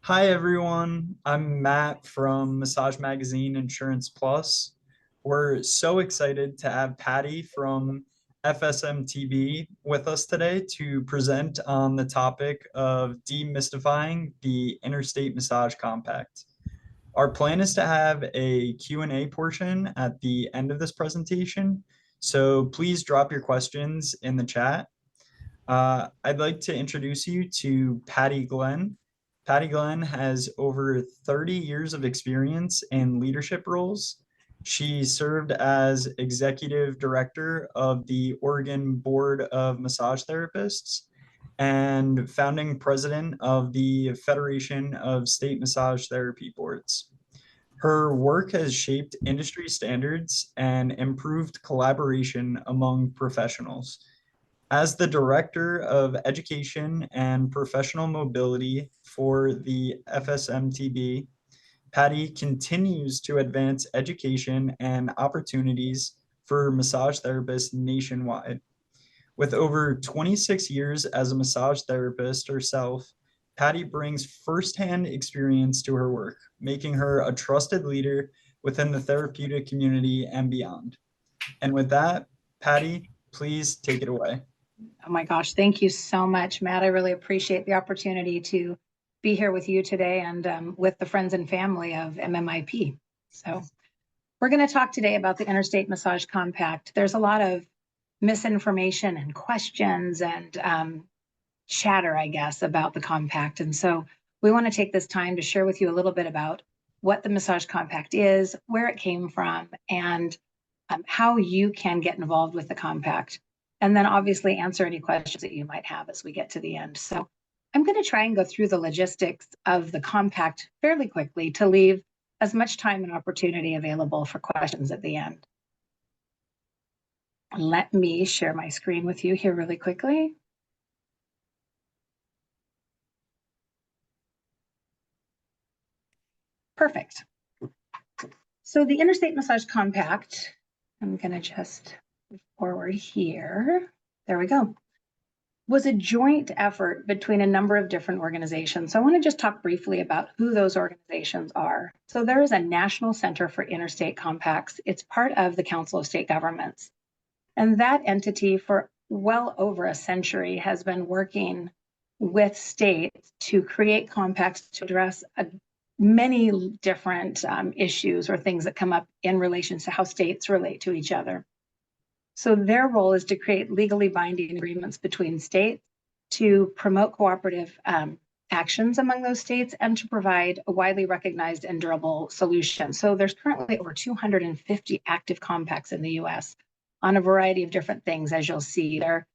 Hi everyone, I'm Matt from Massage Magazine Insurance Plus. We're so excited to have Patty from FSMTB with us today to present on the topic of demystifying the Interstate Massage Compact. Our plan is to have a Q&A portion at the end of this presentation, so please drop your questions in the chat. I'd like to introduce you to Patty Glenn. Patty Glenn has over 30 years of experience in leadership roles. She served as executive director of the Oregon Board of Massage Therapists and founding president of the Federation of State Massage Therapy Boards. Her work has shaped industry standards and improved collaboration among professionals. As the Director of Education and Professional Mobility for the FSMTB, Patty continues to advance education and opportunities for massage therapists nationwide. With over 26 years as a massage therapist herself, Patty brings firsthand experience to her work, making her a trusted leader within the therapeutic community and beyond. And with that, Patty, please take it away. Oh my gosh, thank you so much, Matt. I really appreciate the opportunity to be here with you today and with the friends and family of MMIP. So we're going to talk today about the Interstate Massage Compact. There's a lot of misinformation and questions and chatter, I guess, about the compact. And so we want to take this time to share with you a little bit about what the Massage Compact is, where it came from, and how you can get involved with the compact. And then obviously answer any questions that you might have as we get to the end. So I'm going to try and go through the logistics of the compact fairly quickly to leave as much time and opportunity available for questions at the end. Let me share my screen with you here really quickly. Perfect. So the Interstate Massage Compact, I'm going to just move forward here. There we go. Was a joint effort between a number of different organizations. So I want to just talk briefly about who those organizations are. So there is a National Center for Interstate Compacts. It's part of the Council of State Governments. And that entity for well over a century has been working with states to create compacts to address many different issues or things that come up in relation to how states relate to each other. So their role is to create legally binding agreements between states to promote cooperative actions among those states and to provide a widely recognized and durable solution. So there's currently over 250 active compacts in the US on a variety of different things, as you'll see. They're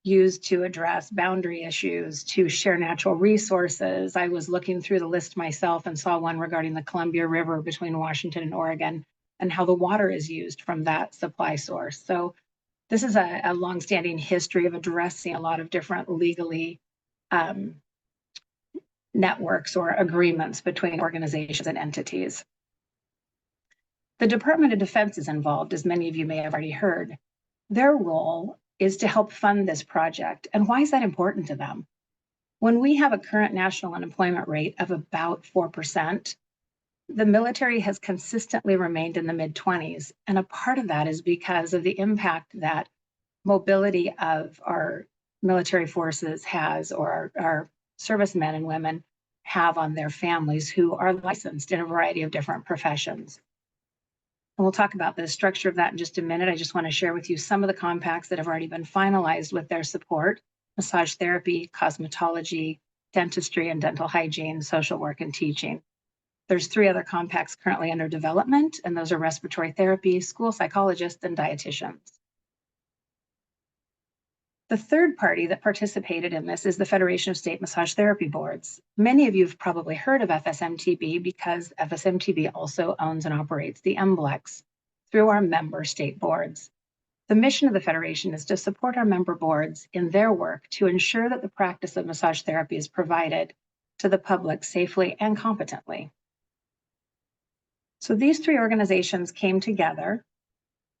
used to address boundary issues, to share natural resources. I was looking through the list myself and saw one regarding the Columbia River between Washington and Oregon and how the water is used from that supply source. So this is a longstanding history of addressing a lot of different legally networks or agreements between organizations and entities. The Department of Defense is involved, as many of you may have already heard. Their role is to help fund this project. And why is that important to them? When we have a current national unemployment rate of about 4%, the military has consistently remained in the mid-20s. And a part of that is because of the impact that mobility of our military forces has, or our servicemen and women have on their families who are licensed in a variety of different professions. And we'll talk about the structure of that in just a minute. I just want to share with you some of the compacts that have already been finalized with their support: massage therapy, cosmetology, dentistry and dental hygiene, social work, and teaching. There's 3 other compacts currently under development, and those are respiratory therapy, school psychologists, and dietitians. The third party that participated in this is the Federation of State Massage Therapy Boards. Many of you have probably heard of FSMTB because FSMTB also owns and operates the MBLEX through our member state boards. The mission of the Federation is to support our member boards in their work to ensure that the practice of massage therapy is provided to the public safely and competently. So these 3 organizations came together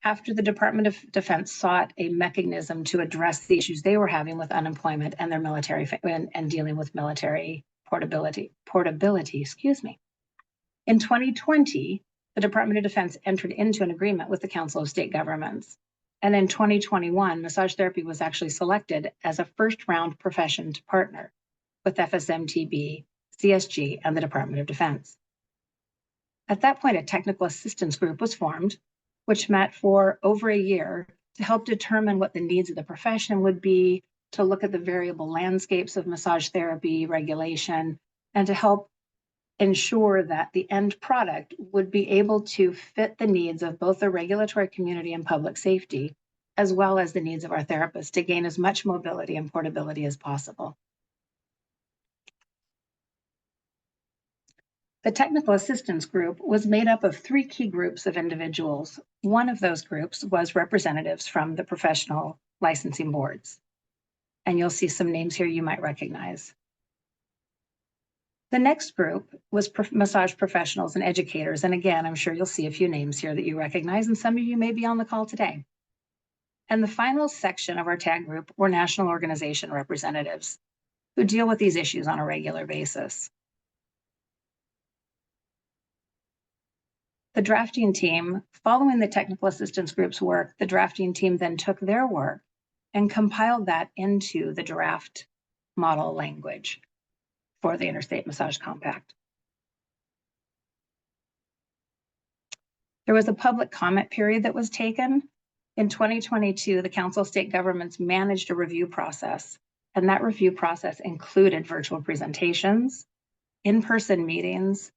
after the Department of Defense sought a mechanism to address the issues they were having with unemployment and their military and dealing with military portability, excuse me. In 2020, the Department of Defense entered into an agreement with the Council of State Governments. And in 2021, massage therapy was actually selected as a first round profession to partner with FSMTB, CSG, and the Department of Defense. At that point, a technical assistance group was formed, which met for over a year to help determine what the needs of the profession would be, to look at the variable landscapes of massage therapy regulation, and to help ensure that the end product would be able to fit the needs of both the regulatory community and public safety, as well as the needs of our therapists to gain as much mobility and portability as possible. The technical assistance group was made up of 3 key groups of individuals. One of those groups was representatives from the professional licensing boards. And you'll see some names here you might recognize. The next group was massage professionals and educators. And again, I'm sure you'll see a few names here that you recognize, and some of you may be on the call today. And the final section of our tag group were national organization representatives who deal with these issues on a regular basis. The drafting team, following the technical assistance group's work, the drafting team then took their work and compiled that into the draft model language for the Interstate Massage Compact. There was a public comment period that was taken. In 2022, the Council of State Governments managed a review process, and that review process included virtual presentations, in-person meetings,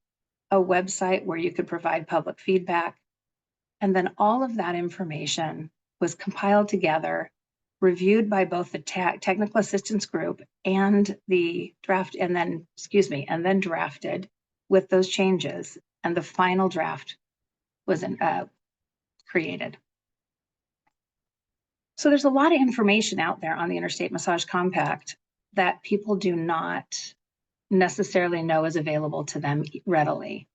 a website where you could provide public feedback, and then all of that information was compiled together, reviewed by both the technical assistance group and the draft, and then drafted with those changes, and the final draft was created. So there's a lot of information out there on the Interstate Massage Compact that people do not necessarily know is available to them readily.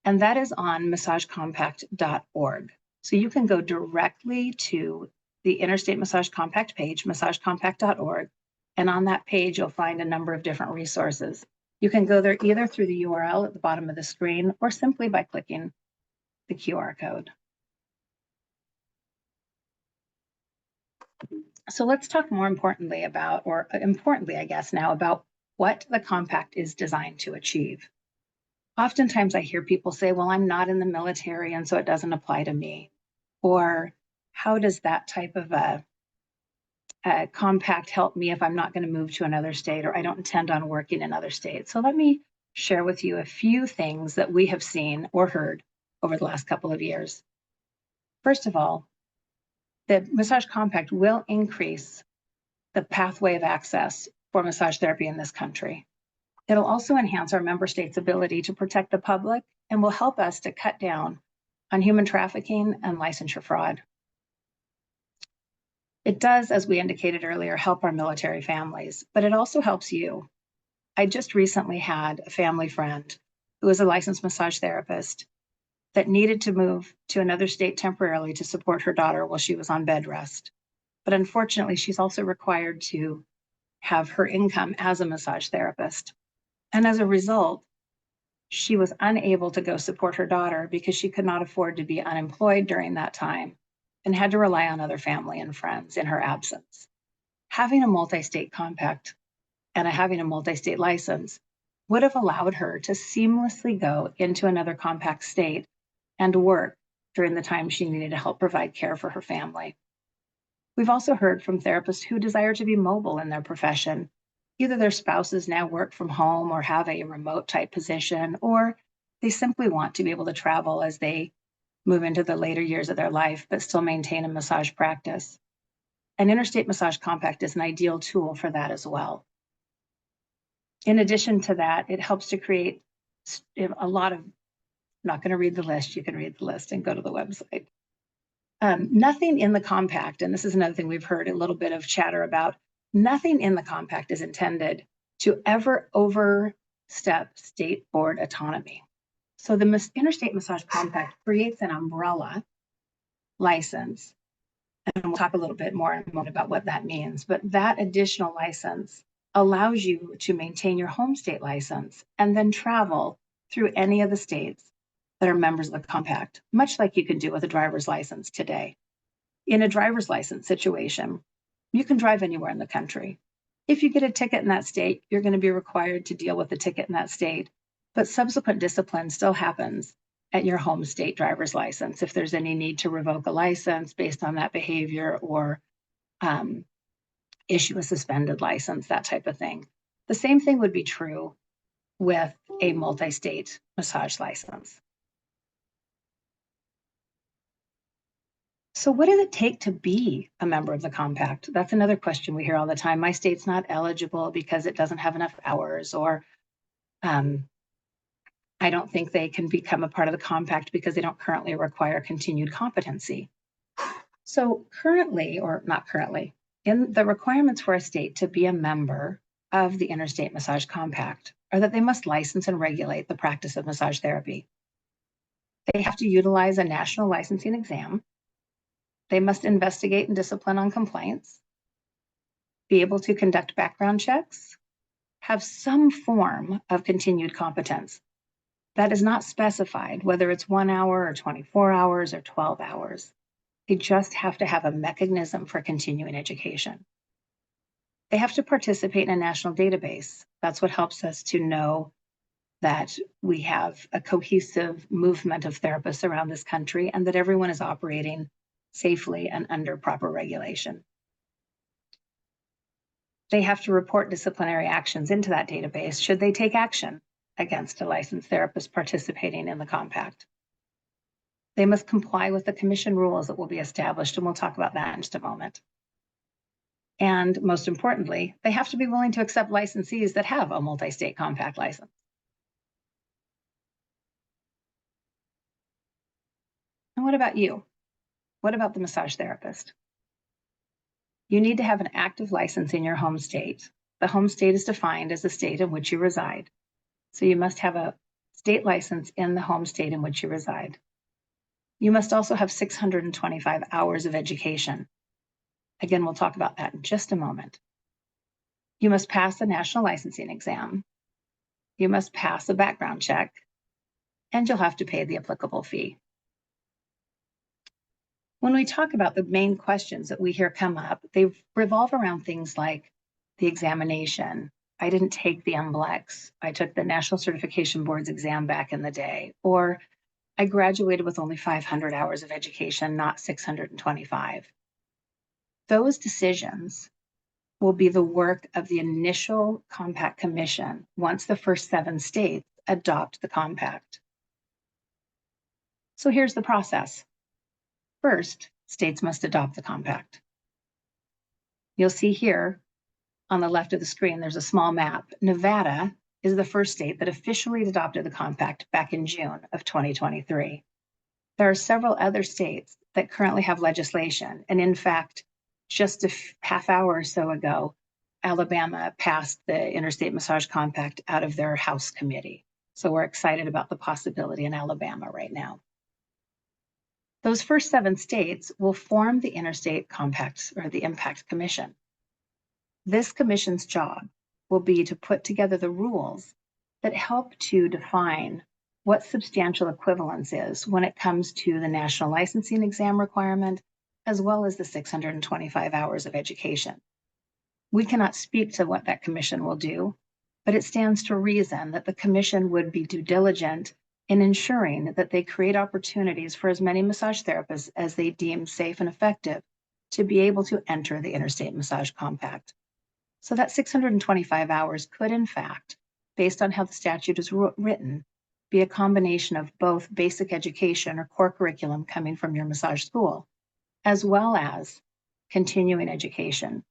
And that is on massagecompact.org. So you can go directly to the Interstate Massage Compact page, massagecompact.org, and on that page, you'll find a number of different resources. You can go there either through the URL at the bottom of the screen or simply by clicking the QR code. So let's talk more importantly about, or importantly, I guess now, about what the compact is designed to achieve. Oftentimes I hear people say, well, I'm not in the military and so it doesn't apply to me. Or how does that type of a compact help me if I'm not going to move to another state, or I don't intend on working in other states? So let me share with you a few things that we have seen or heard over the last couple of years. First of all, the Massage Compact will increase the pathway of access for massage therapy in this country. It'll also enhance our member states' ability to protect the public and will help us to cut down on human trafficking and licensure fraud. It does, as we indicated earlier, help our military families, but it also helps you. I just recently had a family friend who is a licensed massage therapist that needed to move to another state temporarily to support her daughter while she was on bed rest. But unfortunately, she's also required to have her income as a massage therapist. And as a result, she was unable to go support her daughter because she could not afford to be unemployed during that time and had to rely on other family and friends in her absence. Having a multi-state compact and having a multi-state license would have allowed her to seamlessly go into another compact state and work during the time she needed to help provide care for her family. We've also heard from therapists who desire to be mobile in their profession. Either their spouses now work from home or have a remote type position, or they simply want to be able to travel as they move into the later years of their life, but still maintain a massage practice. An Interstate Massage Compact is an ideal tool for that as well. In addition to that, it helps to create a lot of, I'm not going to read the list, you can read the list and go to the website. Nothing in the compact, and this is another thing we've heard a little bit of chatter about, nothing in the compact is intended to ever overstep state board autonomy. So the Interstate Massage Compact creates an umbrella license, and we'll talk a little bit more in a moment about what that means, but that additional license allows you to maintain your home state license and then travel through any of the states that are members of the compact, much like you can do with a driver's license today. In a driver's license situation, you can drive anywhere in the country. If you get a ticket in that state, you're going to be required to deal with the ticket in that state, but subsequent discipline still happens at your home state driver's license if there's any need to revoke a license based on that behavior or issue a suspended license, that type of thing. The same thing would be true with a multi-state massage license. So what does it take to be a member of the compact? That's another question we hear all the time. My state's not eligible because it doesn't have enough hours, or I don't think they can become a part of the compact because they don't currently require continued competency. So currently, or not currently, in the requirements for a state to be a member of the Interstate Massage Compact are that they must license and regulate the practice of massage therapy. They have to utilize a national licensing exam. They must investigate and discipline on complaints, be able to conduct background checks, have some form of continued competence. That is not specified, whether it's 1 hour or 24 hours or 12 hours. They just have to have a mechanism for continuing education. They have to participate in a national database. That's what helps us to know that we have a cohesive movement of therapists around this country and that everyone is operating safely and under proper regulation. They have to report disciplinary actions into that database should they take action against a licensed therapist participating in the compact. They must comply with the commission rules that will be established, and we'll talk about that in just a moment. And most importantly, they have to be willing to accept licensees that have a multi-state compact license. And what about you? What about the massage therapist? You need to have an active license in your home state. The home state is defined as the state in which you reside. So you must have a state license in the home state in which you reside. You must also have 625 hours of education. Again, we'll talk about that in just a moment. You must pass the national licensing exam. You must pass a background check, and you'll have to pay the applicable fee. When we talk about the main questions that we hear come up, they revolve around things like the examination. I didn't take the NCBTMB. I took the National Certification Board's exam back in the day, or I graduated with only 500 hours of education, not 625. Those decisions will be the work of the initial compact commission once the first 7 states adopt the compact. So here's the process. First, states must adopt the compact. You'll see here on the left of the screen, there's a small map. Nevada is the first state that officially adopted the compact back in June of 2023. There are several other states that currently have legislation. And in fact, just a half hour or so ago, Alabama passed the Interstate Massage Compact out of their House committee. So we're excited about the possibility in Alabama right now. Those first 7 states will form the Interstate Compact or the Impact Commission. This commission's job will be to put together the rules that help to define what substantial equivalence is when it comes to the national licensing exam requirement, as well as the 625 hours of education. We cannot speak to what that commission will do, but it stands to reason that the commission would be due diligent in ensuring that they create opportunities for as many massage therapists as they deem safe and effective to be able to enter the Interstate Massage Compact. So that 625 hours could, in fact, based on how the statute is written, be a combination of both basic education or core curriculum coming from your massage school, as well as continuing education,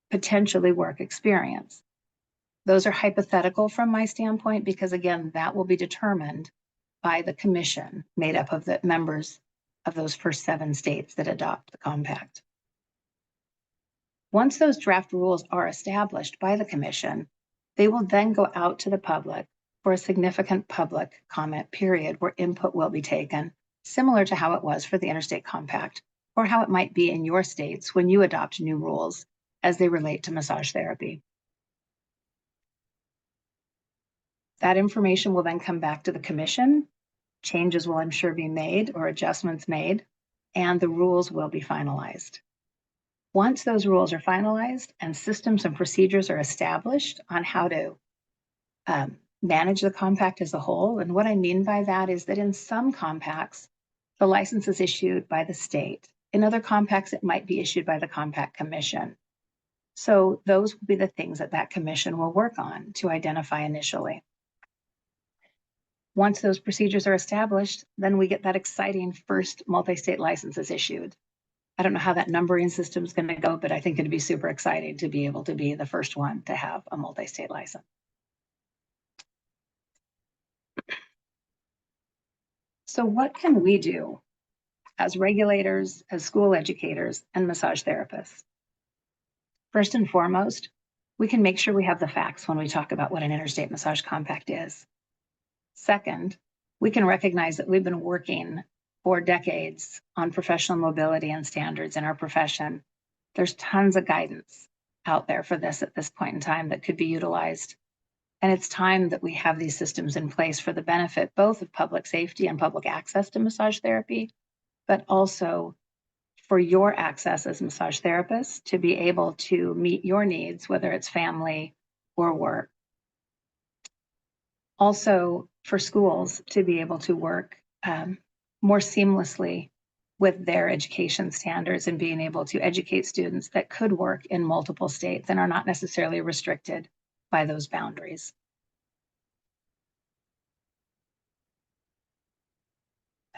potentially work experience. Those are hypothetical from my standpoint because, again, that will be determined by the commission made up of the members of those first 7 states that adopt the compact. Once those draft rules are established by the commission, they will then go out to the public for a significant public comment period where input will be taken, similar to how it was for the Interstate Compact, or how it might be in your states when you adopt new rules as they relate to massage therapy. That information will then come back to the commission. Changes will, I'm sure, be made or adjustments made, and the rules will be finalized. Once those rules are finalized and systems and procedures are established on how to manage the compact as a whole, and what I mean by that is that in some compacts, the license is issued by the state. In other compacts, it might be issued by the Compact Commission. So those will be the things that that commission will work on to identify initially. Once those procedures are established, then we get that exciting first multi-state licenses issued. I don't know how that numbering system is going to go, but I think it'd be super exciting to be able to be the first one to have a multi-state license. So what can we do as regulators, as school educators, and massage therapists? First and foremost, we can make sure we have the facts when we talk about what an interstate massage compact is. Second, we can recognize that we've been working for decades on professional mobility and standards in our profession. There's tons of guidance out there for this at this point in time that could be utilized. And it's time that we have these systems in place for the benefit both of public safety and public access to massage therapy, but also for your access as massage therapists to be able to meet your needs, whether it's family or work. Also for schools to be able to work more seamlessly with their education standards and being able to educate students that could work in multiple states and are not necessarily restricted by those boundaries.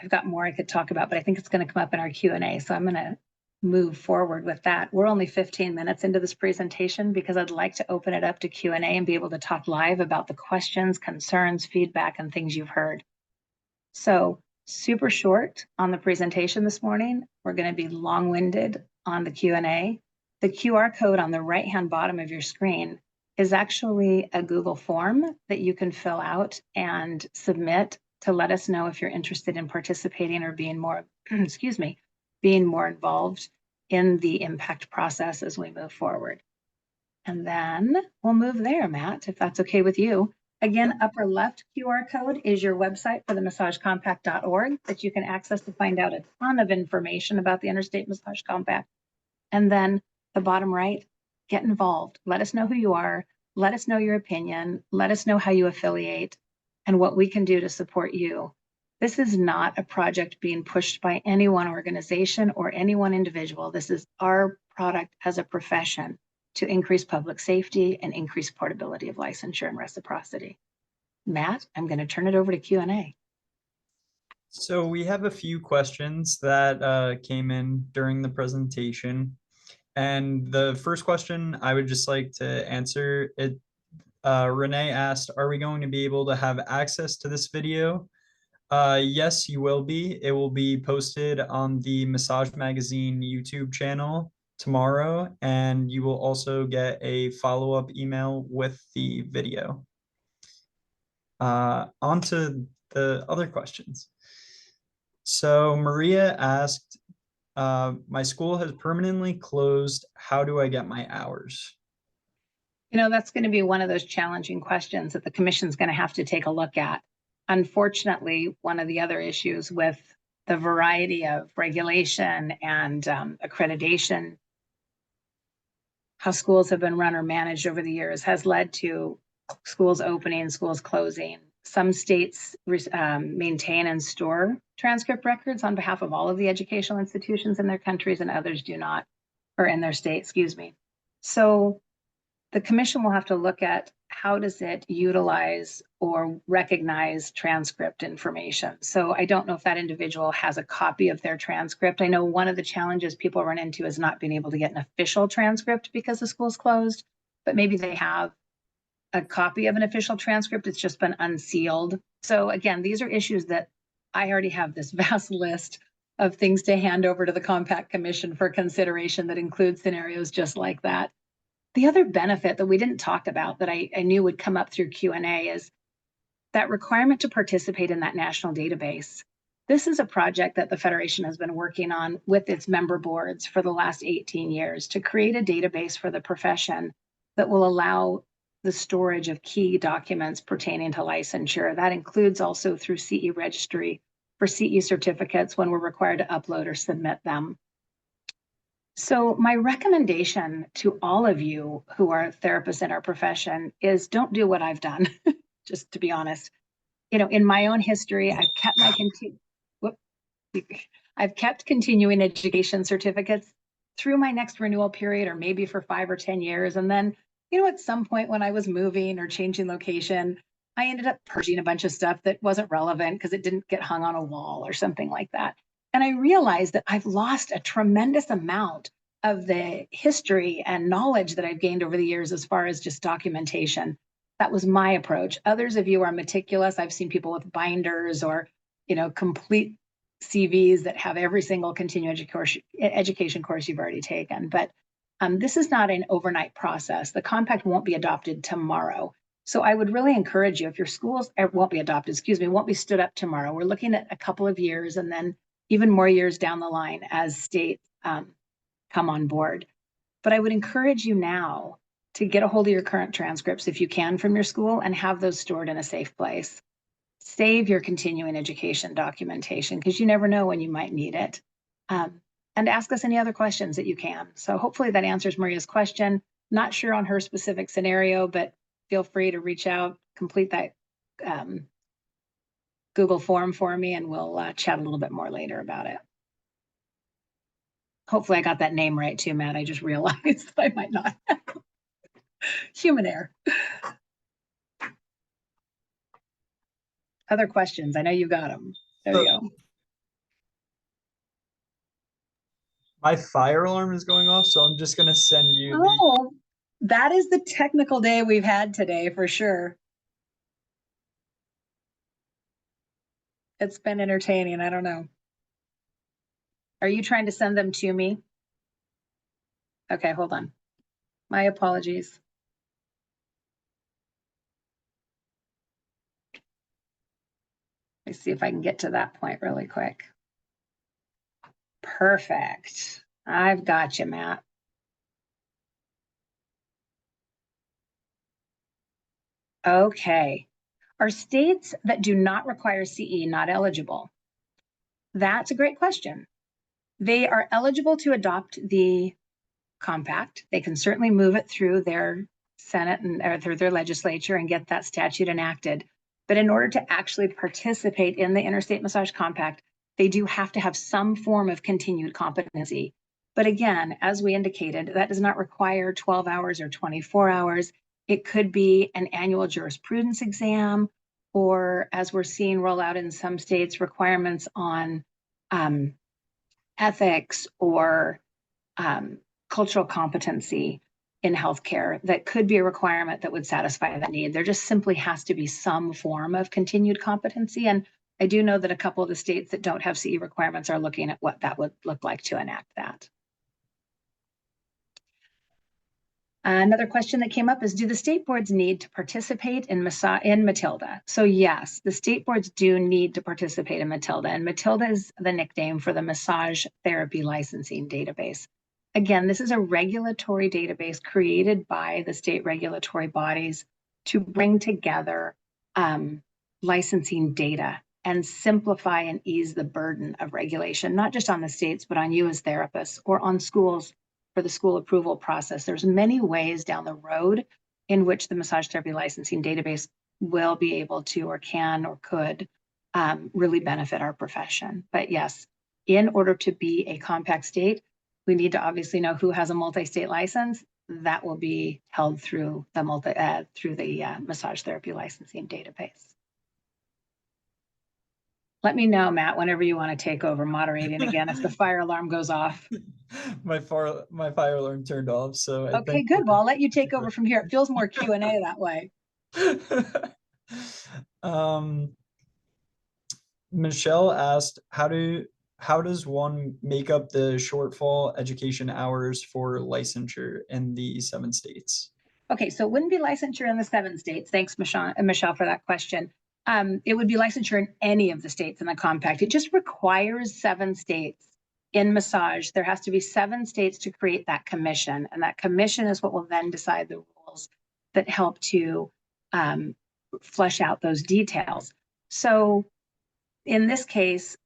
I've got more I could talk about, but I think it's going to come up in our Q&A, so I'm going to move forward with that. We're only 15 minutes into this presentation because I'd like to open it up to Q&A and be able to talk live about the questions, concerns, feedback, and things you've heard. So super short on the presentation this morning. We're going to be long-winded on the Q&A. The QR code on the right-hand bottom of your screen is actually a Google form that you can fill out and submit to let us know if you're interested in participating or being more, being more involved in the impact process as we move forward. And then we'll move there, Matt, if that's okay with you. Again, upper left QR code is your website for the massagecompact.org that you can access to find out a ton of information about the Interstate Massage Compact. And then the bottom right, get involved. Let us know who you are. Let us know your opinion. Let us know how you affiliate and what we can do to support you. This is not a project being pushed by any one organization or any one individual. This is our product as a profession to increase public safety and increase portability of licensure and reciprocity. Matt, I'm going to turn it over to Q&A. So we have a few questions that came in during the presentation. And the first question I would just like to answer it. Renee asked, are we going to be able to have access to this video? Yes, you will be. It will be posted on the Massage Magazine YouTube channel tomorrow, and you will also get a follow-up email with the video. On to the other questions. So Maria asked, my school has permanently closed. How do I get my hours? You know, that's going to be one of those challenging questions that the commission's going to have to take a look at. Unfortunately, one of the other issues with the variety of regulation and accreditation, how schools have been run or managed over the years has led to schools opening, schools closing. Some states maintain and store transcript records on behalf of all of the educational institutions in their countries, and others do not, or in their state, excuse me. So the commission will have to look at how does it utilize or recognize transcript information. So I don't know if that individual has a copy of their transcript. I know one of the challenges people run into is not being able to get an official transcript because the school's closed, but maybe they have a copy of an official transcript. It's just been unsealed. So again, these are issues that I already have this vast list of things to hand over to the Compact Commission for consideration that includes scenarios just like that. The other benefit that we didn't talk about that I knew would come up through Q&A is that requirement to participate in that national database. This is a project that the Federation has been working on with its member boards for the last 18 years to create a database for the profession that will allow the storage of key documents pertaining to licensure. That includes also through CE registry for CE certificates when we're required to upload or submit them. So my recommendation to all of you who are therapists in our profession is don't do what I've done, just to be honest. You know, in my own history, I've kept continuing education certificates through my next renewal period, or maybe for 5 or 10 years. And then, you know, at some point when I was moving or changing location, I ended up purging a bunch of stuff that wasn't relevant because it didn't get hung on a wall or something like that. And I realized that I've lost a tremendous amount of the history and knowledge that I've gained over the years as far as just documentation. That was my approach. Others of you are meticulous. I've seen people with binders or, you know, complete CVs that have every single continuing education course you've already taken. But this is not an overnight process. The compact won't be adopted tomorrow. So I would really encourage you, if your schools won't be adopted, won't be stood up tomorrow. We're looking at a couple of years and then even more years down the line as states come on board. But I would encourage you now to get a hold of your current transcripts if you can from your school and have those stored in a safe place. Save your continuing education documentation because you never know when you might need it. And ask us any other questions that you can. So hopefully that answers Maria's question. Not sure on her specific scenario, but feel free to reach out, complete that Google form for me, and we'll chat a little bit more later about it. Hopefully I got that name right too, Matt. I just realized I might not. Human error. Other questions? I know you got them. There you go. My fire alarm is going off, so I'm just going to send you that is the technical day we've had today for sure. It's been entertaining. I don't know. Are you trying to send them to me? Okay, hold on. My apologies. Let me see if I can get to that point really quick. Perfect. I've got you, Matt. Okay. Are states that do not require CE not eligible? That's a great question. They are eligible to adopt the compact. They can certainly move it through their Senate or through their legislature and get that statute enacted. But in order to actually participate in the Interstate Massage Compact, they do have to have some form of continued competency. But again, as we indicated, that does not require 12 hours or 24 hours. It could be an annual jurisprudence exam, or as we're seeing roll out in some states, requirements on ethics or cultural competency in healthcare that could be a requirement that would satisfy that need. There just simply has to be some form of continued competency. And I do know that a couple of the states that don't have CE requirements are looking at what that would look like to enact that. Another question that came up is, do the state boards need to participate in Matilda? So yes, the state boards do need to participate in Matilda, and Matilda is the nickname for the Massage Therapy Licensing Database. Again, this is a regulatory database created by the state regulatory bodies to bring together licensing data and simplify and ease the burden of regulation, not just on the states, but on you as therapists or on schools for the school approval process. There's many ways down the road in which the massage therapy licensing database will be able to, or can, or could really benefit our profession. But yes, in order to be a compact state, we need to obviously know who has a multi-state license. That will be held through the massage therapy licensing database. Let me know, Matt, whenever you want to take over moderating again if the fire alarm goes off. My fire alarm turned off, so okay, good. Well, I'll let you take over from here. It feels more Q&A that way. Michelle asked, how does one make up the shortfall education hours for licensure in the 7 states? Okay, so it wouldn't be licensure in the 7 states. Thanks, Michelle, for that question. It would be licensure in any of the states in the compact. It just requires 7 states in massage. There has to be 7 states to create that commission, and that commission is what will then decide the rules that help to flesh out those details. So in this case,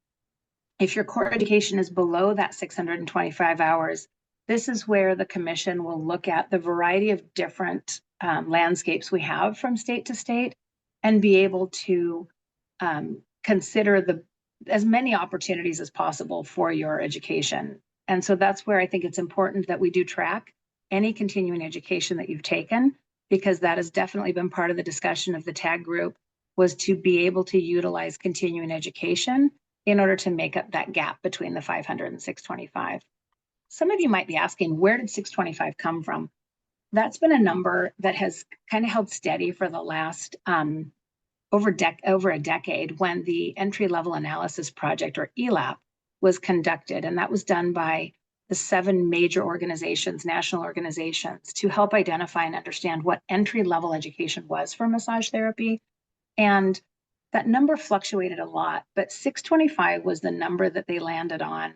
if your core education is below that 625 hours, this is where the commission will look at the variety of different landscapes we have from state to state and be able to consider as many opportunities as possible for your education. And so that's where I think it's important that we do track any continuing education that you've taken, because that has definitely been part of the discussion of the TAG group, was to be able to utilize continuing education in order to make up that gap between the 500 and 625. Some of you might be asking, where did 625 come from? That's been a number that has kind of held steady for the last over a decade, when the Entry Level Analysis Project, or ELAP, was conducted. And that was done by the 7 major organizations, national organizations, to help identify and understand what entry-level education was for massage therapy. And that number fluctuated a lot, but 625 was the number that they landed on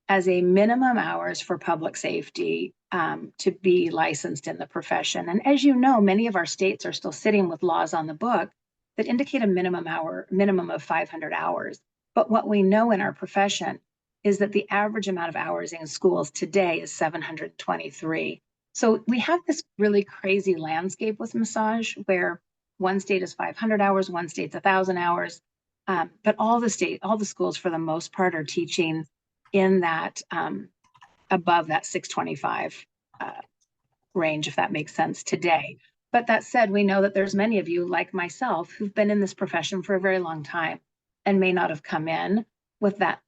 as a minimum hours for public safety to be licensed in the profession. And as you know, many of our states are still sitting with laws on the book that indicate a minimum of 500 hours. But what we know in our profession is that the average amount of hours in schools today is 723. So we have this really crazy landscape with massage, where one state is 500 hours, one state's 1,000 hours, but all the schools for the most part are teaching in that above that 625 range, if that makes sense today. But that said, we know that there's many of you, like myself, who've been in this profession for a very long time and may not have come in with that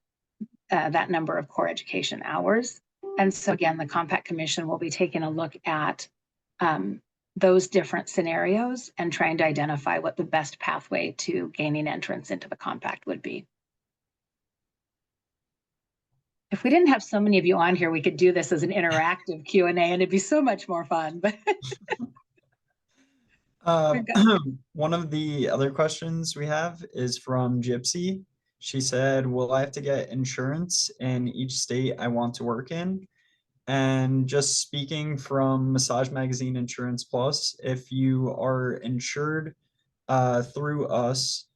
number of core education hours. And so again, the Compact Commission will be taking a look at those different scenarios and trying to identify what the best pathway to gaining entrance into the compact would be. If we didn't have so many of you on here, we could do this as an interactive Q&A, and it'd be so much more fun. But one of the other questions we have is from Gypsy. She said, will I have to get insurance in each state I want to work in? And just speaking from Massage Magazine Insurance Plus, if you are insured through us,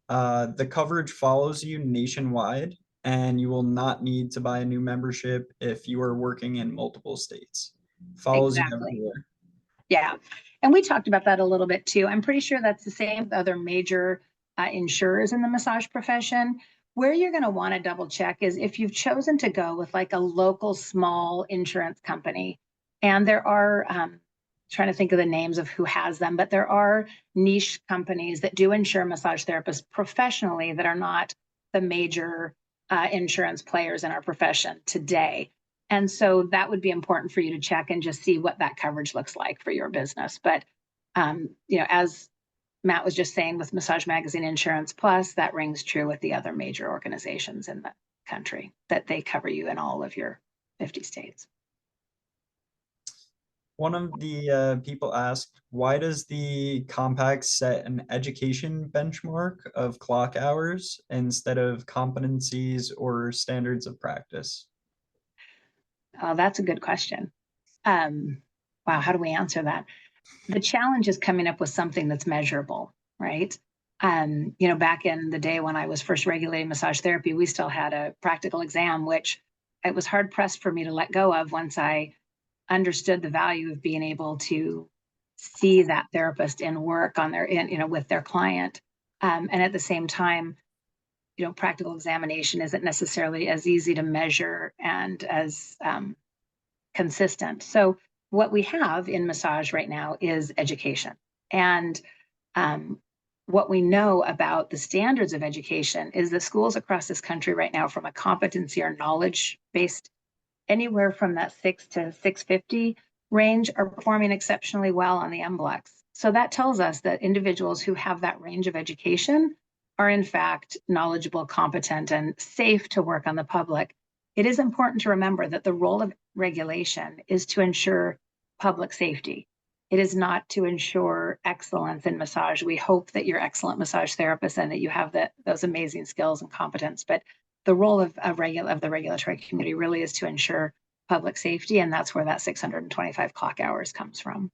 the coverage follows you nationwide, and you will not need to buy a new membership if you are working in multiple states. Follows you everywhere. Yeah, and we talked about that a little bit too. I'm pretty sure that's the same with other major insurers in the massage profession. Where you're going to want to double check is if you've chosen to go with like a local small insurance company, and there are, trying to think of the names of who has them, but there are niche companies that do insure massage therapists professionally that are not the major insurance players in our profession today. And so that would be important for you to check and just see what that coverage looks like for your business. But, as Matt was just saying with Massage Magazine Insurance Plus, that rings true with the other major organizations in the country, that they cover you in all of your 50 states. One of the people asked, why does the compact set an education benchmark of clock hours instead of competencies or standards of practice? Oh, that's a good question. Wow, how do we answer that? The challenge is coming up with something that's measurable, right? Back in the day when I was first regulating massage therapy, we still had a practical exam, which it was hard pressed for me to let go of once I understood the value of being able to see that therapist in work on their, with their client. And at the same time, practical examination isn't necessarily as easy to measure and as consistent. So what we have in massage right now is education. And what we know about the standards of education is that schools across this country right now, from a competency or knowledge-based, anywhere from that 6 to 650 range, are performing exceptionally well on the MBLEX. So that tells us that individuals who have that range of education are in fact knowledgeable, competent, and safe to work on the public. It is important to remember that the role of regulation is to ensure public safety. It is not to ensure excellence in massage. We hope that you're excellent massage therapists and that you have those amazing skills and competence. But the role of the regulatory community really is to ensure public safety, and that's where that 625 clock hours comes from.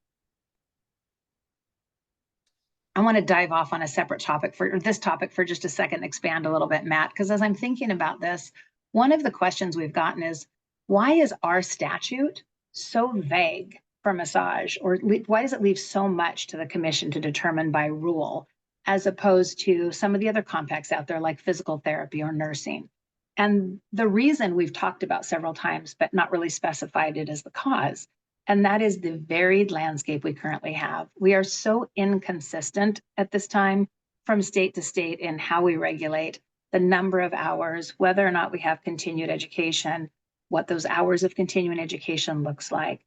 I want to dive off on a separate topic for this topic for just a second, expand a little bit, Matt, because as I'm thinking about this, one of the questions we've gotten is, why is our statute so vague for massage, or why does it leave so much to the commission to determine by rule, as opposed to some of the other compacts out there like physical therapy or nursing? And the reason we've talked about several times, but not really specified it as the cause, and that is the varied landscape we currently have. We are so inconsistent at this time from state to state in how we regulate the number of hours, whether or not we have continued education, what those hours of continuing education looks like,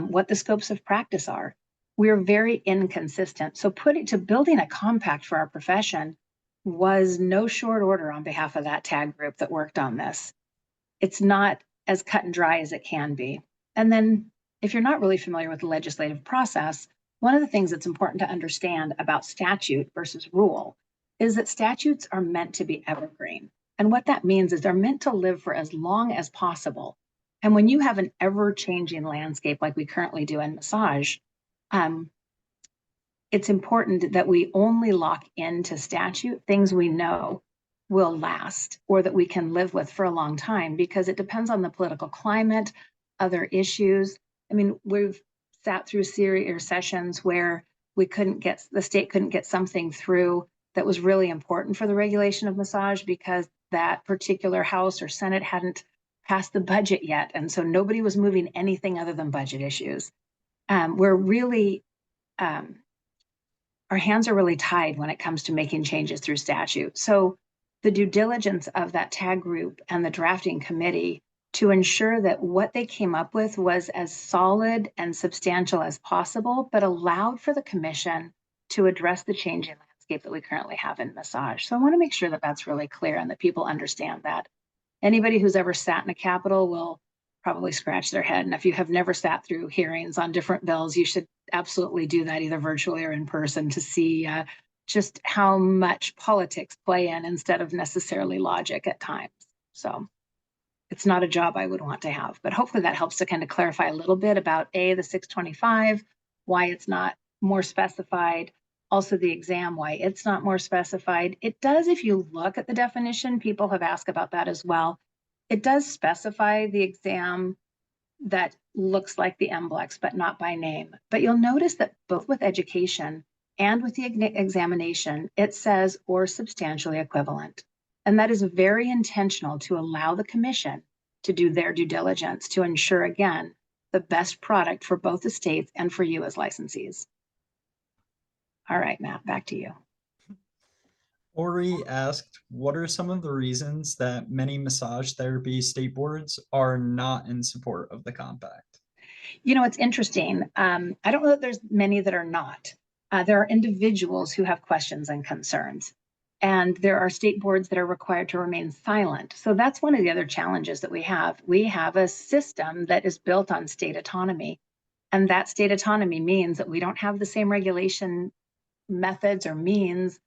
what the scopes of practice are. We're very inconsistent. So building a compact for our profession was no short order on behalf of that tag group that worked on this. It's not as cut and dry as it can be. And then if you're not really familiar with the legislative process, one of the things that's important to understand about statute versus rule is that statutes are meant to be evergreen. And what that means is they're meant to live for as long as possible. And when you have an ever-changing landscape like we currently do in massage, it's important that we only lock into statute things we know will last or that we can live with for a long time, because it depends on the political climate, other issues. I mean, we've sat through series or sessions where the state couldn't get something through that was really important for the regulation of massage because that particular House or Senate hadn't passed the budget yet. And so nobody was moving anything other than budget issues. We're really, our hands are really tied when it comes to making changes through statute. So the due diligence of that tag group and the drafting committee to ensure that what they came up with was as solid and substantial as possible, but allowed for the commission to address the changing landscape that we currently have in massage. So I want to make sure that that's really clear and that people understand that. Anybody who's ever sat in a Capitol will probably scratch their head. And if you have never sat through hearings on different bills, you should absolutely do that either virtually or in person to see just how much politics play in instead of necessarily logic at times. So it's not a job I would want to have, but hopefully that helps to kind of clarify a little bit about the 625, why it's not more specified. Also the exam, why it's not more specified. It does, if you look at the definition, people have asked about that as well. It does specify the exam that looks like the MBLEX, but not by name. But you'll notice that both with education and with the examination, it says or substantially equivalent. And that is very intentional to allow the commission to do their due diligence to ensure, again, the best product for both the states and for you as licensees. All right, Matt, back to you. Ori asked, what are some of the reasons that many massage therapy state boards are not in support of the compact? You know, it's interesting. I don't know that there's many that are not. There are individuals who have questions and concerns. And there are state boards that are required to remain silent. So that's one of the other challenges that we have. We have a system that is built on state autonomy. And that state autonomy means that we don't have the same regulation methods or means.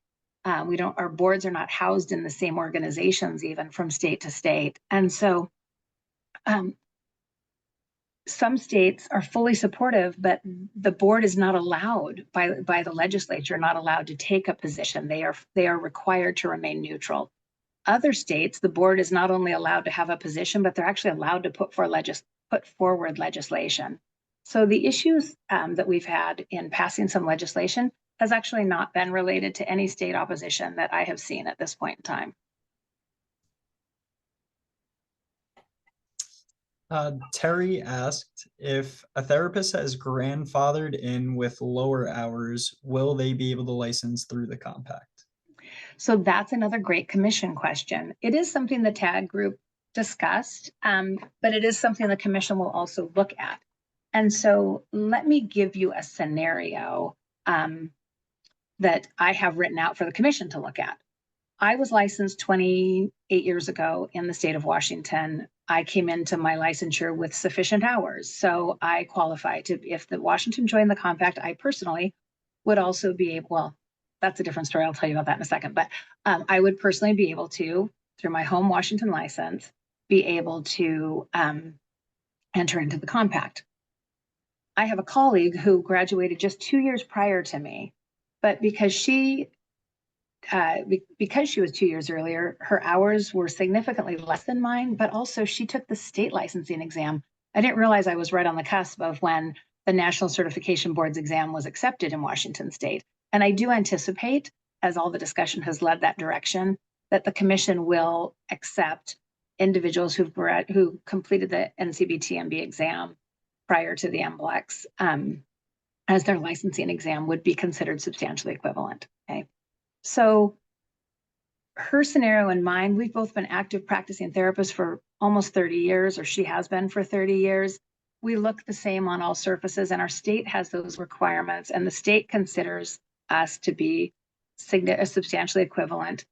Our boards are not housed in the same organizations, even from state to state. And so some states are fully supportive, but the board is not allowed by the legislature, not allowed to take a position. They are required to remain neutral. Other states, the board is not only allowed to have a position, but they're actually allowed to put forward legislation. So the issues that we've had in passing some legislation has actually not been related to any state opposition that I have seen at this point in time. Terry asked, if a therapist has grandfathered in with lower hours, will they be able to license through the compact? So that's another great commission question. It is something the TAG group discussed, but it is something the commission will also look at. And so let me give you a scenario that I have written out for the commission to look at. I was licensed 28 years ago in the state of Washington. I came into my licensure with sufficient hours. So I qualify to, if the Washington joined the compact, I personally would also be able, well, that's a different story. I'll tell you about that in a second. But I would personally be able to, through my home Washington license, be able to enter into the compact. I have a colleague who graduated just 2 years prior to me, but because she was 2 years earlier, her hours were significantly less than mine, but also she took the state licensing exam. I didn't realize I was right on the cusp of when the National Certification Board's exam was accepted in Washington State. And I do anticipate, as all the discussion has led that direction, that the commission will accept individuals who completed the NCBTMB exam prior to the MBLEX as their licensing exam would be considered substantially equivalent. Okay. So her scenario and mine, we've both been active practicing therapists for almost 30 years, or she has been for 30 years. We look the same on all surfaces, and our state has those requirements, and the state considers us to be substantially equivalent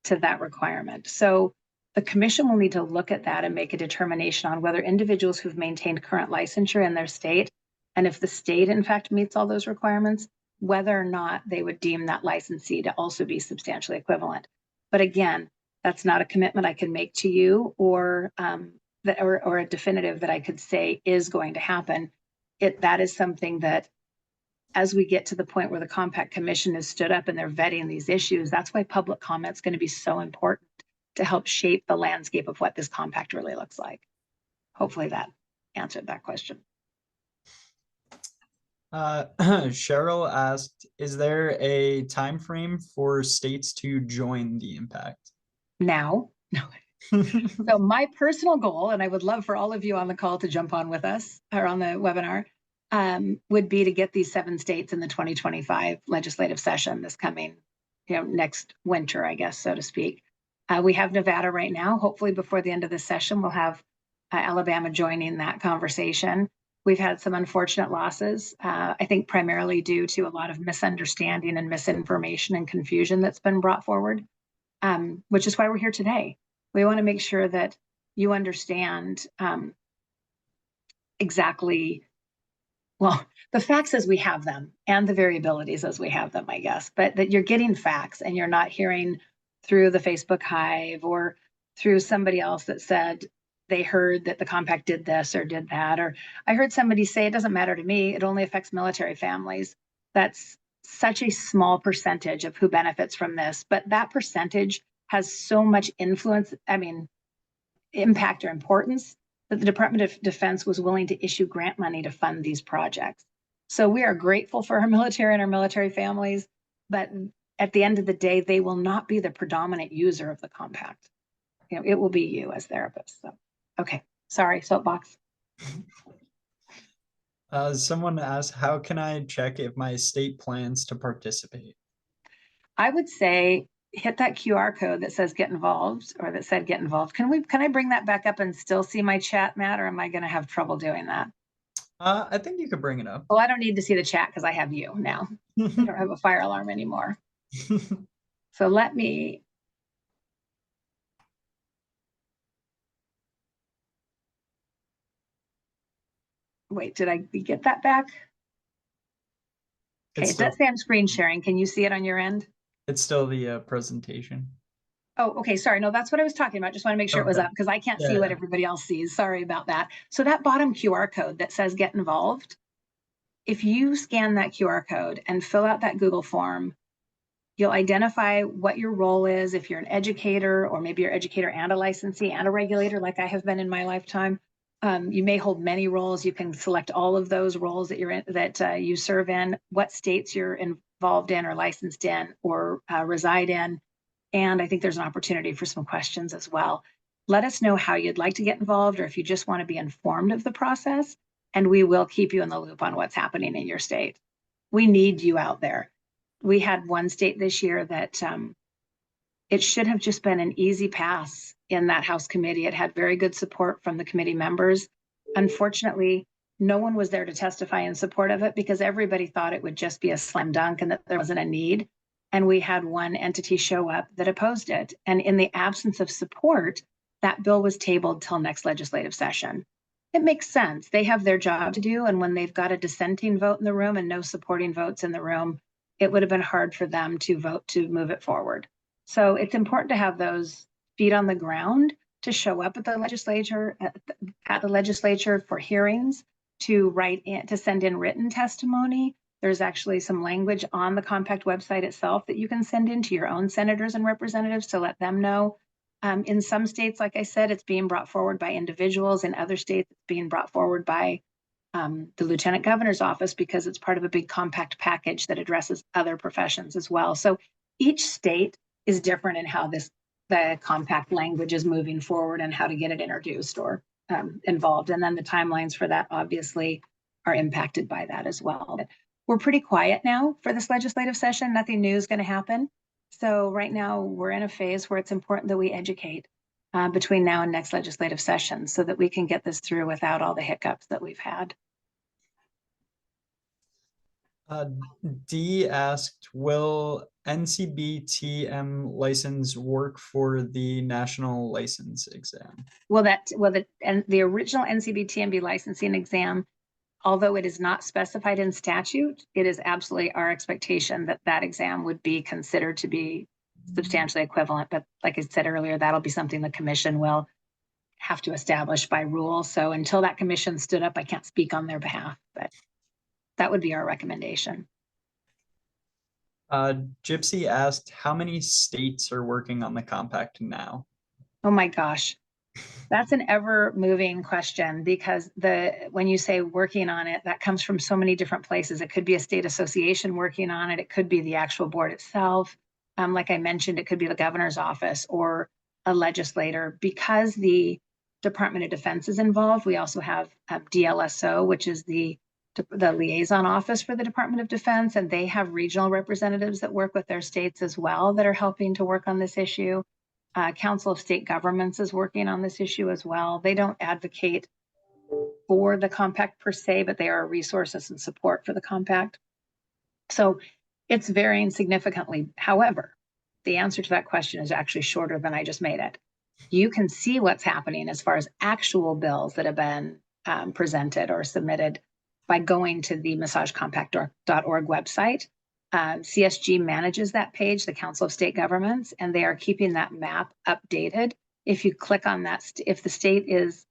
to that requirement. So the commission will need to look at that and make a determination on whether individuals who've maintained current licensure in their state, and if the state in fact meets all those requirements, whether or not they would deem that licensee to also be substantially equivalent. But again, that's not a commitment I can make to you or a definitive that I could say is going to happen. That is something that, as we get to the point where the Compact Commission has stood up and they're vetting these issues, that's why public comment is going to be so important to help shape the landscape of what this compact really looks like. Hopefully that answered that question. Cheryl asked, is there a time frame for states to join the impact? Now, no. So my personal goal, and I would love for all of you on the call to jump on with us or on the webinar, would be to get these 7 states in the 2025 legislative session this coming, next winter, I guess, so to speak. We have Nevada right now. Hopefully before the end of this session, we'll have Alabama joining that conversation. We've had some unfortunate losses, I think primarily due to a lot of misunderstanding and misinformation and confusion that's been brought forward, which is why we're here today. We want to make sure that you understand exactly, well, the facts as we have them and the variabilities as we have them, I guess, but that you're getting facts and you're not hearing through the Facebook Hive or through somebody else that said they heard that the compact did this or did that. Or I heard somebody say, it doesn't matter to me, it only affects military families. That's such a small percentage of who benefits from this, but that percentage has so much influence, impact or importance, that the Department of Defense was willing to issue grant money to fund these projects. So we are grateful for our military and our military families, but at the end of the day, they will not be the predominant user of the compact. It will be you as therapists. So, okay, sorry, soapbox. Someone asked, how can I check if my state plans to participate? I would say hit that QR code that says get involved, or that said get involved. Can I bring that back up and still see my chat, Matt, or am I going to have trouble doing that? I think you could bring it up. Well, I don't need to see the chat because I have you now. I don't have a fire alarm anymore. So let me. Wait, did I get that back? Okay, it does say I'm screen sharing. Can you see it on your end? It's still the presentation. Oh, okay. Sorry. No, that's what I was talking about. Just want to make sure it was up because I can't see what everybody else sees. Sorry about that. So that bottom QR code that says get involved, if you scan that QR code and fill out that Google form, you'll identify what your role is. If you're an educator, or maybe you're an educator and a licensee and a regulator, like I have been in my lifetime. You may hold many roles. You can select all of those roles that you're in, that you serve in, what states you're involved in or licensed in or reside in. And I think there's an opportunity for some questions as well. Let us know how you'd like to get involved, or if you just want to be informed of the process, and we will keep you in the loop on what's happening in your state. We need you out there. We had one state this year that it should have just been an easy pass in that House committee. It had very good support from the committee members. Unfortunately, no one was there to testify in support of it because everybody thought it would just be a slam dunk and that there wasn't a need. And we had one entity show up that opposed it. And in the absence of support, that bill was tabled till next legislative session. It makes sense. They have their job to do. And when they've got a dissenting vote in the room and no supporting votes in the room, it would have been hard for them to vote to move it forward. So it's important to have those feet on the ground to show up at the legislature, for hearings, to send in written testimony. There's actually some language on the compact website itself that you can send in to your own senators and representatives to let them know. In some states, like I said, it's being brought forward by individuals. In other states, it's being brought forward by the lieutenant governor's office, because it's part of a big compact package that addresses other professions as well. So each state is different in how the compact language is moving forward and how to get it introduced or involved. And then the timelines for that obviously are impacted by that as well. We're pretty quiet now for this legislative session. Nothing new is going to happen. So right now we're in a phase where it's important that we educate between now and next legislative session so that we can get this through without all the hiccups that we've had. D asked, will NCBTM license work for the national license exam? The original NCBTMB licensing exam, although it is not specified in statute, it is absolutely our expectation that that exam would be considered to be substantially equivalent. But like I said earlier, that'll be something the commission will have to establish by rule. So until that commission stood up, I can't speak on their behalf, but that would be our recommendation. Gypsy asked, how many states are working on the compact now? Oh my gosh. That's an ever moving question, because when you say working on it, that comes from so many different places. It could be a state association working on it. It could be the actual board itself. Like I mentioned, it could be the governor's office or a legislator. Because the Department of Defense is involved, we also have DLSO, which is the liaison office for the Department of Defense, and they have regional representatives that work with their states as well that are helping to work on this issue. Council of State Governments is working on this issue as well. They don't advocate for the compact per se, but they are resources and support for the compact. So it's varying significantly. However, the answer to that question is actually shorter than I just made it. You can see what's happening as far as actual bills that have been presented or submitted by going to the massagecompact.org website. CSG manages that page, the Council of State Governments, and they are keeping that map updated. If you click on that, if the state is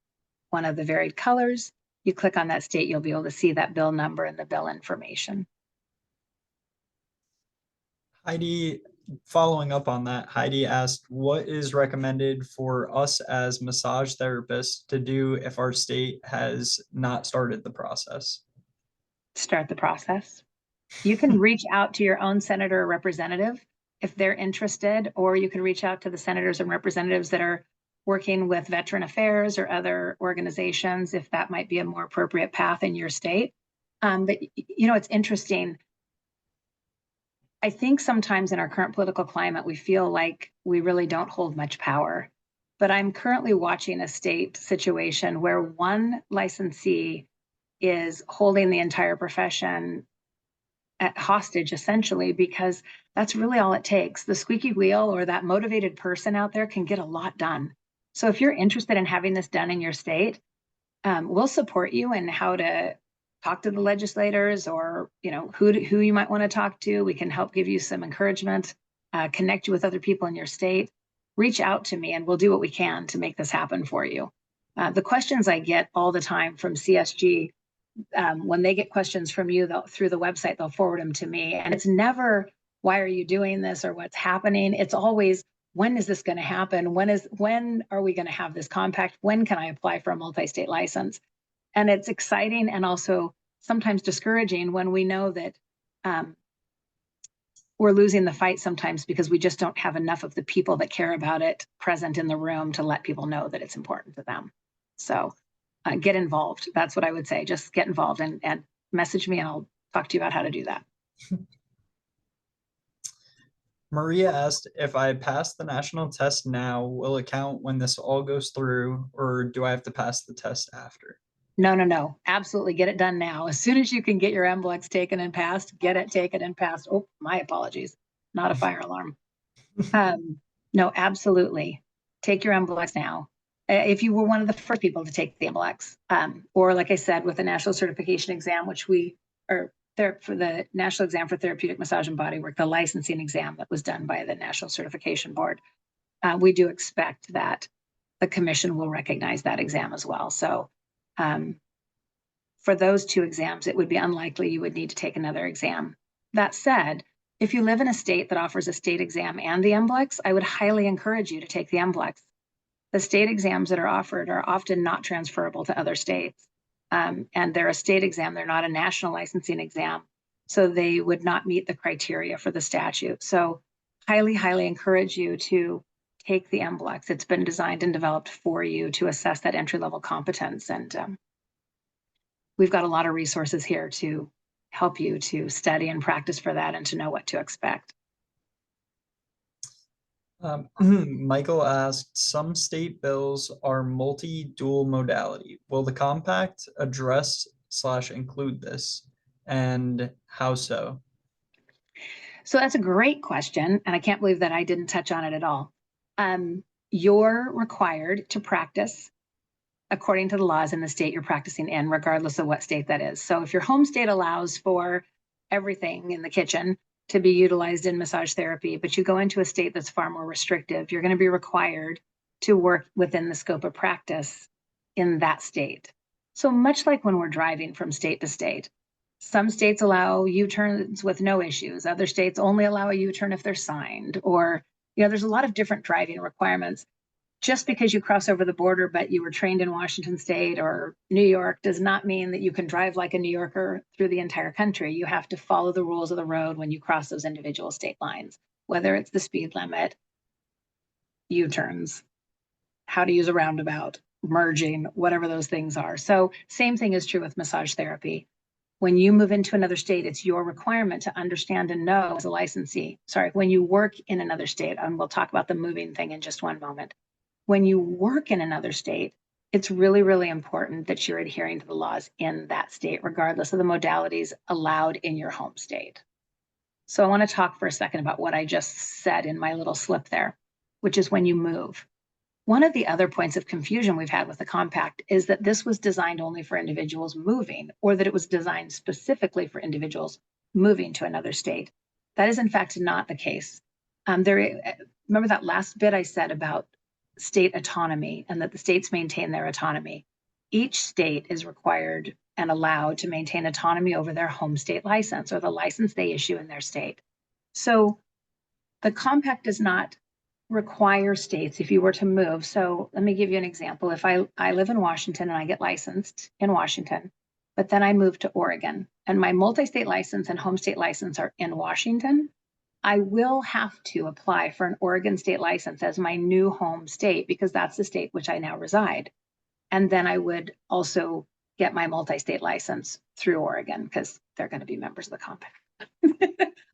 one of the varied colors, you click on that state, you'll be able to see that bill number and the bill information. Heidi, following up on that, Heidi asked, what is recommended for us as massage therapists to do if our state has not started the process? Start the process. You can reach out to your own senator or representative if they're interested, or you can reach out to the senators and representatives that are working with Veteran Affairs or other organizations if that might be a more appropriate path in your state. But you know, it's interesting. I think sometimes in our current political climate, we feel like we really don't hold much power. But I'm currently watching a state situation where one licensee is holding the entire profession at hostage, essentially, because that's really all it takes. The squeaky wheel or that motivated person out there can get a lot done. So if you're interested in having this done in your state, we'll support you in how to talk to the legislators, or who you might want to talk to. We can help give you some encouragement, connect you with other people in your state. Reach out to me and we'll do what we can to make this happen for you. The questions I get all the time from CSG, when they get questions from you through the website, they'll forward them to me. And it's never, why are you doing this or what's happening? It's always, when is this going to happen? When are we going to have this compact? When can I apply for a multi-state license? And it's exciting and also sometimes discouraging when we know that we're losing the fight sometimes because we just don't have enough of the people that care about it present in the room to let people know that it's important to them. So get involved. That's what I would say. Just get involved and message me and I'll talk to you about how to do that. Maria asked, if I pass the national test now, will it count when this all goes through, or do I have to pass the test after? No. Absolutely. Get it done now. As soon as you can get your NCLEX taken and passed, get it taken and passed. Oh, my apologies. Not a fire alarm. No, absolutely. Take your NCLEX now. If you were one of the first people to take the NCLEX, or like I said, with the national certification exam, which we are there for the national exam for therapeutic massage and bodywork, the licensing exam that was done by the National Certification Board, we do expect that the commission will recognize that exam as well. So for those 2 exams, it would be unlikely you would need to take another exam. That said, if you live in a state that offers a state exam and the NCLEX, I would highly encourage you to take the NCLEX. The state exams that are offered are often not transferable to other states. And they're a state exam, they're not a national licensing exam. So they would not meet the criteria for the statute. So highly, highly encourage you to take the NCLEX. It's been designed and developed for you to assess that entry-level competence. And we've got a lot of resources here to help you to study and practice for that and to know what to expect. Michael asked, some state bills are multi-dual modality. Will the compact address / include this? And how so? So that's a great question. And I can't believe that I didn't touch on it at all. You're required to practice according to the laws in the state you're practicing in, regardless of what state that is. So if your home state allows for everything in the kitchen to be utilized in massage therapy, but you go into a state that's far more restrictive, you're going to be required to work within the scope of practice in that state. So much like when we're driving from state to state, some states allow U-turns with no issues. Other states only allow a U-turn if they're signed, or, there's a lot of different driving requirements. Just because you cross over the border, but you were trained in Washington State or New York does not mean that you can drive like a New Yorker through the entire country. You have to follow the rules of the road when you cross those individual state lines, whether it's the speed limit, U-turns, how to use a roundabout, merging, whatever those things are. So same thing is true with massage therapy. When you move into another state, it's your requirement to understand and know as a licensee. When you work in another state, and we'll talk about the moving thing in just one moment. When you work in another state, it's really, really important that you're adhering to the laws in that state, regardless of the modalities allowed in your home state. So I want to talk for a second about what I just said in my little slip there, which is when you move. One of the other points of confusion we've had with the compact is that this was designed only for individuals moving, or that it was designed specifically for individuals moving to another state. That is, in fact, not the case. Remember that last bit I said about state autonomy and that the states maintain their autonomy. Each state is required and allowed to maintain autonomy over their home state license or the license they issue in their state. So the compact does not require states if you were to move. So let me give you an example. If I live in Washington and I get licensed in Washington, but then I move to Oregon and my multi-state license and home state license are in Washington, I will have to apply for an Oregon state license as my new home state because that's the state which I now reside. And then I would also get my multi-state license through Oregon because they're going to be members of the compact.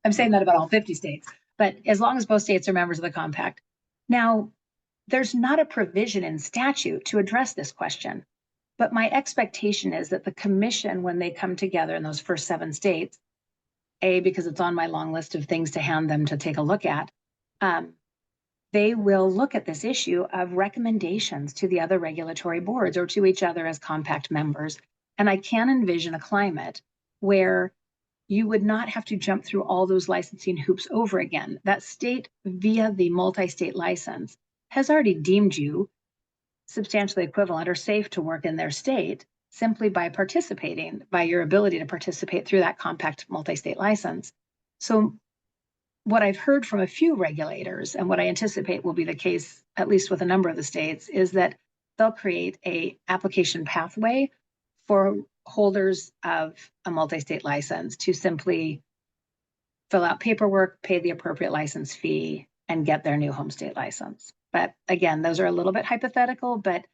I'm saying that about all 50 states, but as long as both states are members of the compact. Now, there's not a provision in statute to address this question, but my expectation is that the commission, when they come together in those first 7 states, because it's on my long list of things to hand them to take a look at, they will look at this issue of recommendations to the other regulatory boards or to each other as compact members. And I can envision a climate where you would not have to jump through all those licensing hoops over again. That state, via the multi-state license, has already deemed you substantially equivalent or safe to work in their state simply by participating, by your ability to participate through that compact multi-state license. So what I've heard from a few regulators, and what I anticipate will be the case, at least with a number of the states, is that they'll create a application pathway for holders of a multi-state license to simply fill out paperwork, pay the appropriate license fee, and get their new home state license. But again, those are a little bit hypothetical, but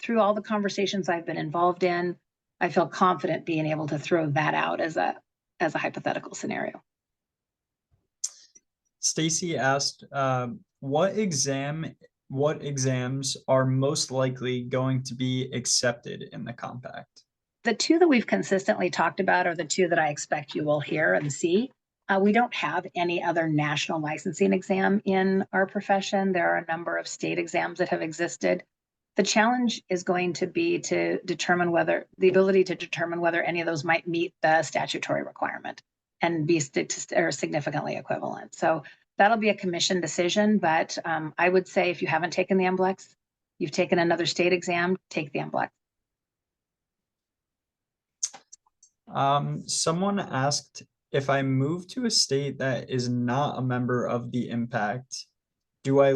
through all the conversations I've been involved in, I feel confident being able to throw that out as a hypothetical scenario. Stacy asked, what exams are most likely going to be accepted in the compact? The 2 that we've consistently talked about are the 2 that I expect you will hear and see. We don't have any other national licensing exam in our profession. There are a number of state exams that have existed. The challenge is going to be to determine whether any of those might meet the statutory requirement and be significantly equivalent. So that'll be a commission decision, but I would say if you haven't taken the NCLEX, you've taken another state exam, take the NCLEX. Someone asked if I move to a state that is not a member of the impact, do I I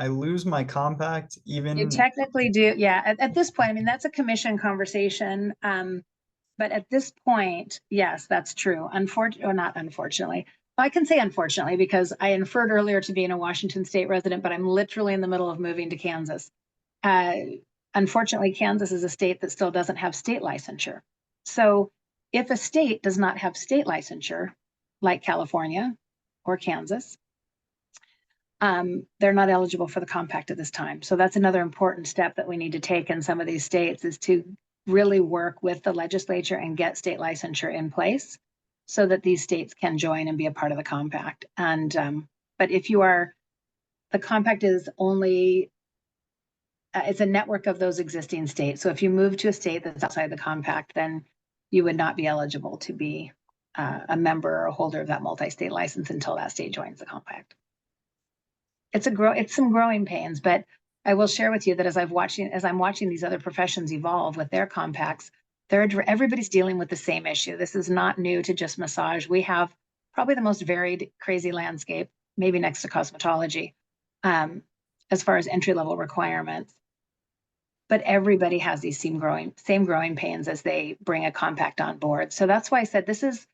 lose my compact You even? technically do, yeah. At this point, I mean, that's a commission conversation. But at this point, yes, that's true. Unfortunately, or not unfortunately. I can say unfortunately because I inferred earlier to being a Washington State resident, but I'm literally in the middle of moving to Kansas. Uh, Unfortunately, Kansas is a state that still doesn't have state licensure. So if a state does not have state licensure, like California or Kansas, they're not eligible for the compact at this time. So that's another important step that we need to take in some of these states, is to really work with the legislature and get state licensure in place so that these states can join and be a part of the compact. And but if you are, the compact is only it's a network of those existing states. So if you move to a state that's outside the compact, then you would not be eligible to be a member or a holder of that multi-state license until that state joins the compact. It's some growing pains, but I will share with you that as I'm watching these other professions evolve with their compacts, everybody's dealing with the same issue. This is not new to just massage. We have probably the most varied, crazy landscape, maybe next to cosmetology, as far as entry-level requirements. But everybody has these same growing pains as they bring a compact on board. So that's why I said this is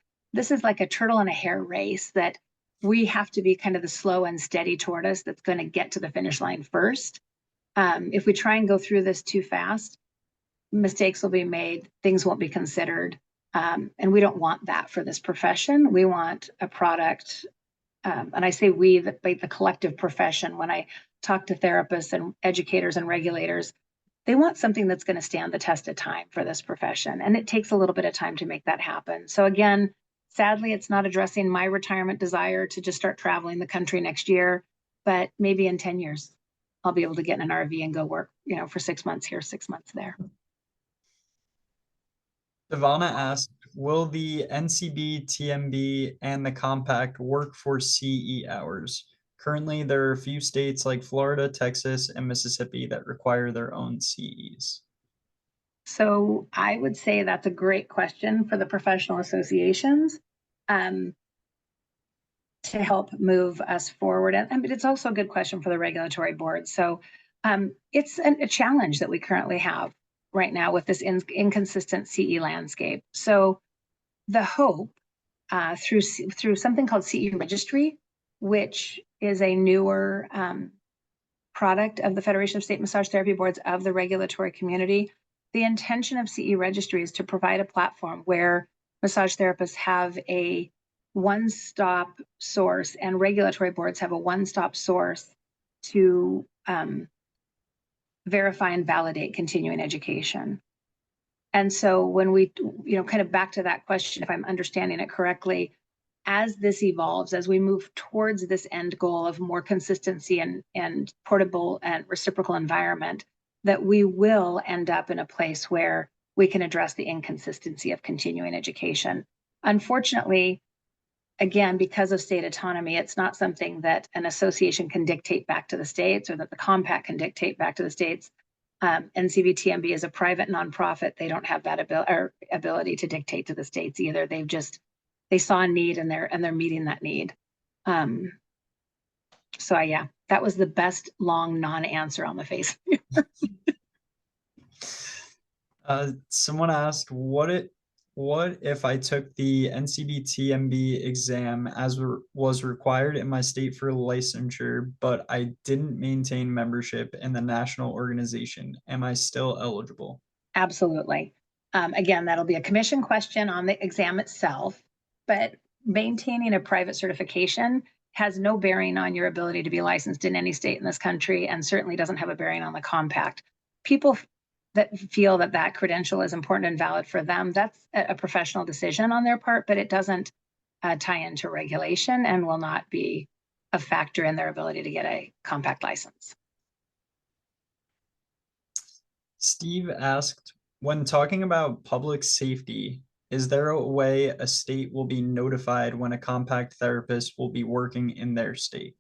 like a turtle and a hare race, that we have to be kind of the slow and steady tortoise that's going to get to the finish line first. If we try and go through this too fast, mistakes will be made, things won't be considered. And we don't want that for this profession. We want a product, and I say we, the collective profession, when I talk to therapists and educators and regulators, they want something that's going to stand the test of time for this profession. And it takes a little bit of time to make that happen. So again, sadly, it's not addressing my retirement desire to just start traveling the country next year, but maybe in 10 years, I'll be able to get in an RV and go work, for 6 months here, 6 months there. Ivana asked, will the NCBTMB and the compact work for CE hours? Currently, there are a few states like Florida, Texas, and Mississippi that require their own CEs. So I would say that's a great question for the professional associations to help move us forward. And it's also a good question for the regulatory board. So it's a challenge that we currently have right now with this inconsistent CE landscape. So the hope through something called CE Registry, which is a newer product of the Federation of State Massage Therapy Boards of the regulatory community. The intention of CE Registry is to provide a platform where massage therapists have a one-stop source and regulatory boards have a one-stop source to verify and validate continuing education. And so when we, kind of back to that question, if I'm understanding it correctly, as this evolves, as we move towards this end goal of more consistency and portable and reciprocal environment, that we will end up in a place where we can address the inconsistency of continuing education. Unfortunately, again, because of state autonomy, it's not something that an association can dictate back to the states or that the compact can dictate back to the states. NCBTMB is a private nonprofit. They don't have that ability to dictate to the states either. They saw a need and they're meeting that need. So yeah, that was the best long non-answer on the face. Someone asked, what if I took the NCBTMB exam as was required in my state for licensure, but I didn't maintain membership in the national organization? Am I still eligible? Absolutely. Again, that'll be a commission question on the exam itself, but maintaining a private certification has no bearing on your ability to be licensed in any state in this country, and certainly doesn't have a bearing on the compact. People that feel that credential is important and valid for them, that's a professional decision on their part, but it doesn't tie into regulation and will not be a factor in their ability to get a compact license. Steve asked, when talking about public safety, is there a way a state will be notified when a compact therapist will be working in their state?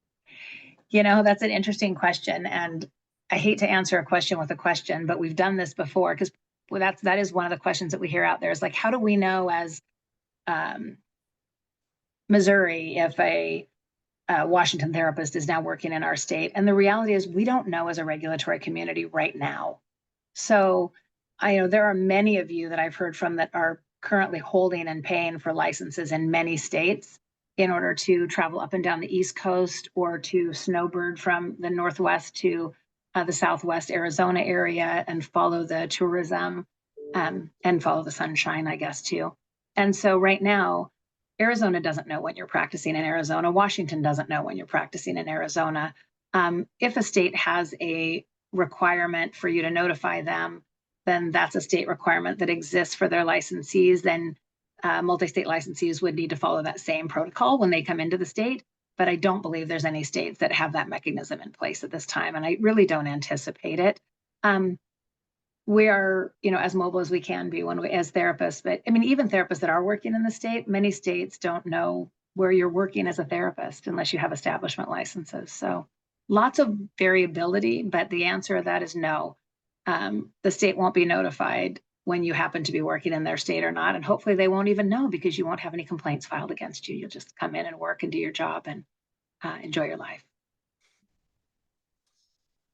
That's an interesting question. And I hate to answer a question with a question, but we've done this before because that is one of the questions that we hear out there is like, how do we know as Missouri if a Washington therapist is now working in our state? And the reality is we don't know as a regulatory community right now. So I know there are many of you that I've heard from that are currently holding and paying for licenses in many states in order to travel up and down the East Coast or to snowbird from the Northwest to the Southwest Arizona area and follow the tourism and follow the sunshine, I guess, too. And so right now, Arizona doesn't know when you're practicing in Arizona. Washington doesn't know when you're practicing in Arizona. If a state has a requirement for you to notify them, then that's a state requirement that exists for their licensees. Then multi-state licensees would need to follow that same protocol when they come into the state. But I don't believe there's any states that have that mechanism in place at this time, and I really don't anticipate it. We are, as mobile as we can be as therapists, but I mean, even therapists that are working in the state, many states don't know where you're working as a therapist unless you have establishment licenses. So lots of variability, but the answer to that is no. The state won't be notified when you happen to be working in their state or not. And hopefully they won't even know because you won't have any complaints filed against you. You'll just come in and work and do your job and enjoy your life.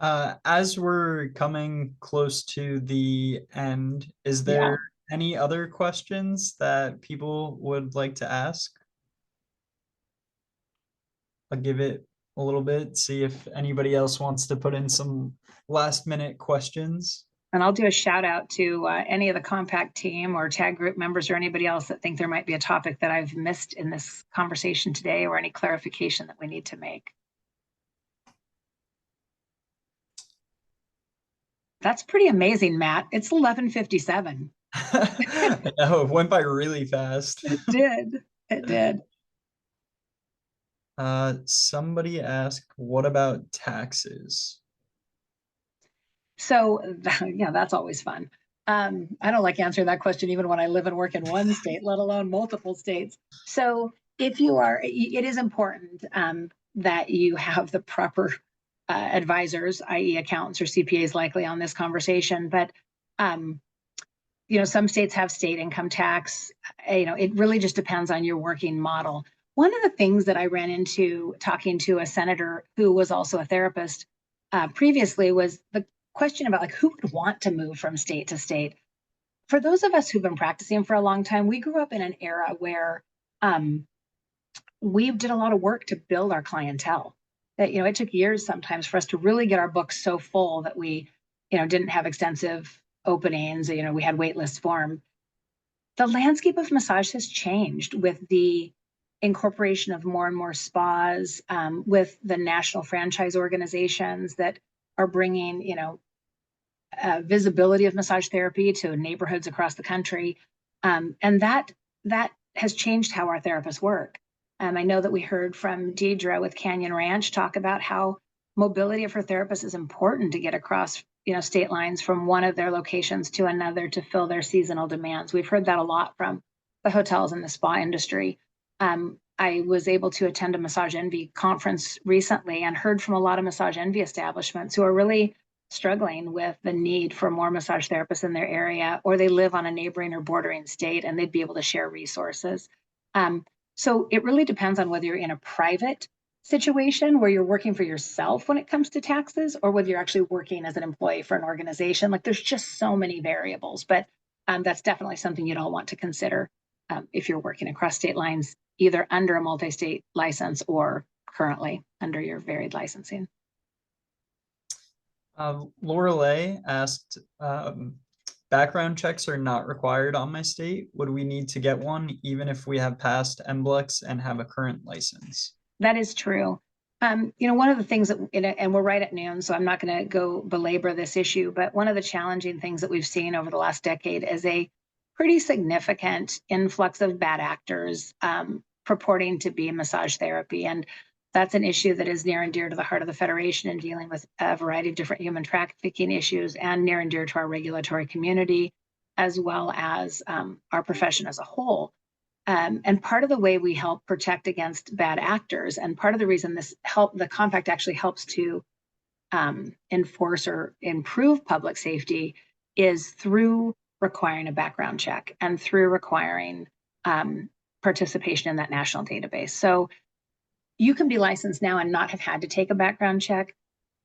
As we're coming close to the end, is there any other questions that people would like to ask? I'll give it a little bit, see if anybody else wants to put in some last minute questions. And I'll do a shout out to any of the Compact team or tag group members or anybody else that think there might be a topic that I've missed in this conversation today or any clarification that we need to make. That's pretty amazing, Matt. It's 11:57. I know, it went by really fast. It did. It did. Somebody asked, what about taxes? So yeah, that's always fun. I don't like answering that question even when I live and work in one state, let alone multiple states. So if you are, it is important that you have the proper advisors, i.e. accountants or CPAs likely on this conversation. But, some states have state income tax. It really just depends on your working model. One of the things that I ran into talking to a senator who was also a therapist previously was the question about like who would want to move from state to state. For those of us who've been practicing for a long time, we grew up in an era where we did a lot of work to build our clientele. That it took years sometimes for us to really get our books so full that we didn't have extensive openings. We had wait lists formed. The landscape of massage has changed with the incorporation of more and more spas, with the national franchise organizations that are bringing visibility of massage therapy to neighborhoods across the country, and that has changed how our therapists work. I know that we heard from Deidre with Canyon Ranch talk about how mobility of her therapists is important to get across state lines from one of their locations to another to fill their seasonal demands. We've heard that a lot from the hotels and the spa industry. I was able to attend a Massage Envy conference recently and heard from a lot of Massage Envy establishments who are really struggling with the need for more massage therapists in their area, or they live on a neighboring or bordering state and they'd be able to share resources. So it really depends on whether you're in a private situation where you're working for yourself when it comes to taxes, or whether you're actually working as an employee for an organization. Like there's just so many variables, but that's definitely something you'd all want to consider if you're working across state lines, either under a multi-state license or currently under your varied licensing. Lorelei asked, background checks are not required on my state. Would we need to get one even if we have passed NBLEX and have a current license? That is true. One of the things that, and we're right at noon, so I'm not going to go belabor this issue, but one of the challenging things that we've seen over the last decade is a pretty significant influx of bad actors purporting to be massage therapy. And that's an issue that is near and dear to the heart of the Federation in dealing with a variety of different human trafficking issues, and near and dear to our regulatory community, as well as our profession as a whole. And part of the way we help protect against bad actors, and part of the reason the compact actually helps to enforce or improve public safety, is through requiring a background check and through requiring participation in that national database. So you can be licensed now and not have had to take a background check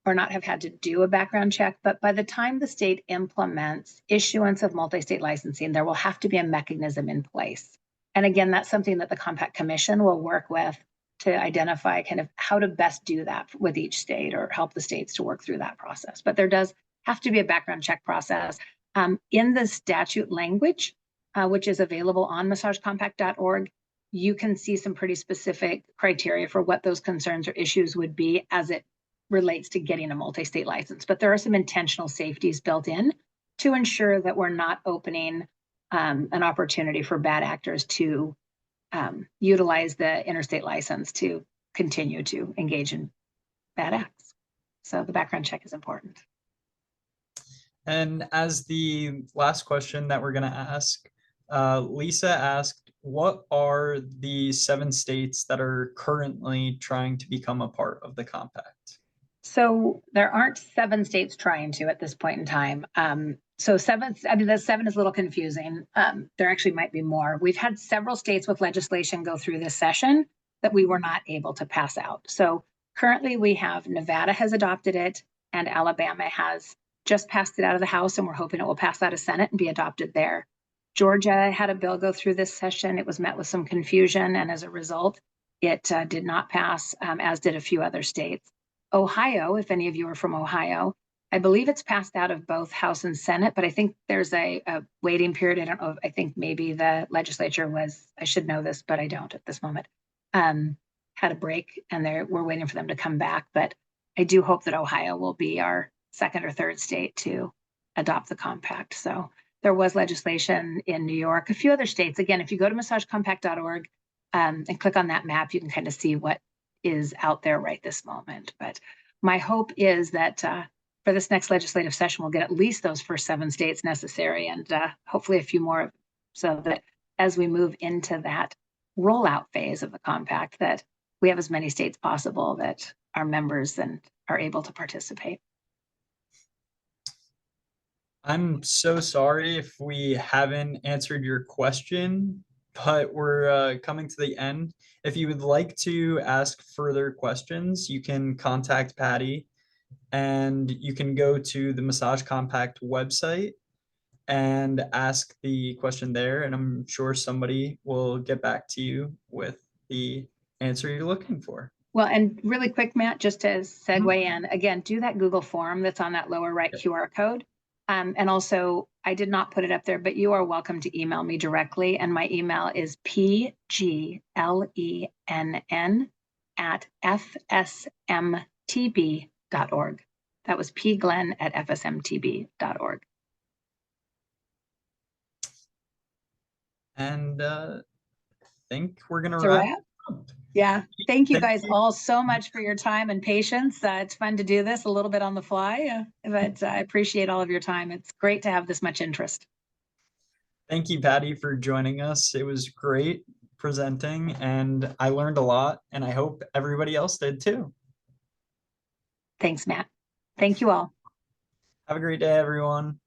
or not have had to do a background check, but by the time the state implements issuance of multi-state licensing, there will have to be a mechanism in place. And again, that's something that the Compact Commission will work with to identify kind of how to best do that with each state or help the states to work through that process. But there does have to be a background check process. In the statute language, which is available on massagecompact.org, you can see some pretty specific criteria for what those concerns or issues would be as it relates to getting a multi-state license. But there are some intentional safeties built in to ensure that we're not opening an opportunity for bad actors to utilize the interstate license to continue to engage in bad acts. So the background check is important. And as the last question that we're going to ask, Lisa asked, what are the 7 states that are currently trying to become a part of the compact? So there aren't 7 states trying to at this point in time. So 7, I mean, the 7 is a little confusing. There actually might be more. We've had several states with legislation go through this session that we were not able to pass out. So currently we have Nevada has adopted it and Alabama has just passed it out of the House, and we're hoping it will pass out of Senate and be adopted there. Georgia had a bill go through this session. It was met with some confusion, and as a result, it did not pass, as did a few other states. Ohio, if any of you are from Ohio, I believe it's passed out of both House and Senate, but I think there's a waiting period. I don't know. I think maybe the legislature was, I should know this, but I don't at this moment, had a break and we're waiting for them to come back. But I do hope that Ohio will be our 2nd or 3rd state to adopt the compact. So there was legislation in New York, a few other states. Again, if you go to massagecompact.org and click on that map, you can kind of see what is out there right this moment. But my hope is that for this next legislative session, we'll get at least those first 7 states necessary and hopefully a few more, so that as we move into that rollout phase of the compact, that we have as many states possible that are members and are able to participate. I'm so sorry if we haven't answered your question, but we're coming to the end. If you would like to ask further questions, you can contact Patty, and you can go to the Massage Compact website and ask the question there, and I'm sure somebody will get back to you with the answer you're looking for. Well, and really quick, Matt, just to segue in, again, do that Google form that's on that lower right QR code. And also, I did not put it up there, but you are welcome to email me directly. And my email is pglenn@fsmtb.org. That was pglenn@fsmtb.org. And I think we're going to wrap up. Yeah. Thank you guys all so much for your time and patience. It's fun to do this a little bit on the fly, but I appreciate all of your time. It's great to have this much interest. Thank you, Patty, for joining us. It was great presenting, and I learned a lot, and I hope everybody else did too. Thanks, Matt. Thank you all. Have a great day, everyone.